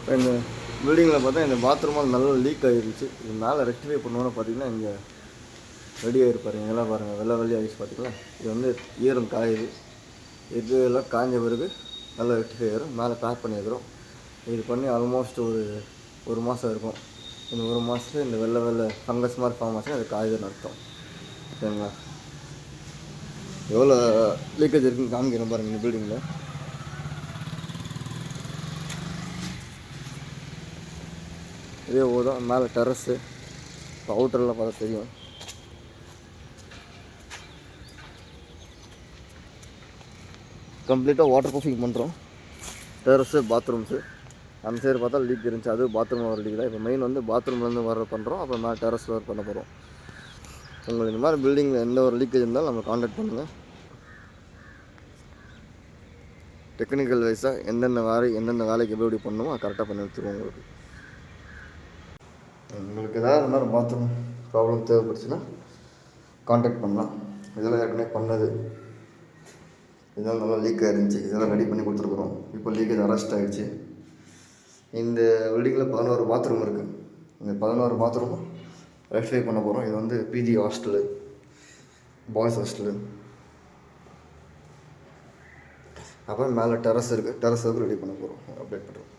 இப்போ இந்த பில்டிங்கில் பார்த்தா இந்த பாத்ரூமாக நல்லா லீக் ஆகிருந்துச்சு. இது மேலே ரெக்டிஃபை பண்ணோன்னு பார்த்தீங்கன்னா இங்கே ரெடி ஆகிருப்பாரு. எங்கெல்லாம் பாருங்கள் வெள்ளை வெள்ளை ஆகிடுச்சு பார்த்தீங்களா. இது வந்து ஈரம் காயுது. இது எல்லாம் காஞ்ச பிறகு நல்லா ரெக்டிஃபை ஆகிரும். மேலே பேக் பண்ணியிருக்கிறோம். இது பண்ணி ஆல்மோஸ்ட் ஒரு மாதம் இருக்கும். இந்த ஒரு மாதத்துல இந்த வெள்ளை வெள்ளை ஃபங்கஸ் மாதிரி ஃபார்ம் ஆச்சுன்னா அது காயுதுன்னு அர்த்தம். சரிங்களா. எவ்வளோ லீக்கேஜ் இருக்குன்னு காமிக்கிறேன் பாருங்கள் இந்த பில்டிங்கில். இதே போதும். மேலே டெரஸு இப்போ அவுட்டர்லாம் பார்த்தா தெரியும். கம்ப்ளீட்டாக வாட்டர் ப்ரூஃபிங் பண்ணுறோம். டெரஸு பாத்ரூம்ஸு அந்த சைடு பார்த்தா லீக் இருந்துச்சு. அது பாத்ரூம் வர லீக் தான். இப்போ மெயின் வந்து பாத்ரூம்லேருந்து வர பண்ணுறோம். அப்புறம் மேலே டெரஸில் ஒர்க் பண்ண போகிறோம். உங்களுக்கு இந்த மாதிரி பில்டிங்கில் எந்த ஒரு லீக்கேஜ் இருந்தாலும் நம்ம காண்டாக்ட் பண்ணுங்கள். டெக்னிக்கல் வைஸாக எந்தெந்த வேலைக்கு எப்படி பண்ணணுமோ அதை கரெக்டாக பண்ணி எடுத்துருவோம். உங்களுக்கு ஏதாவது இந்த மாதிரி பாத்ரூம் ப்ராப்ளம் தேவைப்படுச்சுன்னா காண்டாக்ட் பண்ணலாம். இதெல்லாம் ஏற்கனவே பண்ணது. இதெல்லாம் நல்லா லீக் ஆகிருந்துச்சி. இதெல்லாம் ரெடி பண்ணி கொடுத்துருக்குறோம். இப்போ லீக்கேஜ் அரெஸ்ட் ஆகிடுச்சு. இந்த பில்டிங்கில் 11 பாத்ரூம் இருக்குது. இந்த 11 பாத்ரூமும் ரெக்டிஃபை பண்ண போகிறோம். இது வந்து பிஜி ஹாஸ்டலு, பாய்ஸ் ஹாஸ்டலு. அப்புறம் மேலே டெரஸ் இருக்குது. டெரஸ் ரெடி பண்ண போகிறோம். அப்டேட் பண்ணுறோம்.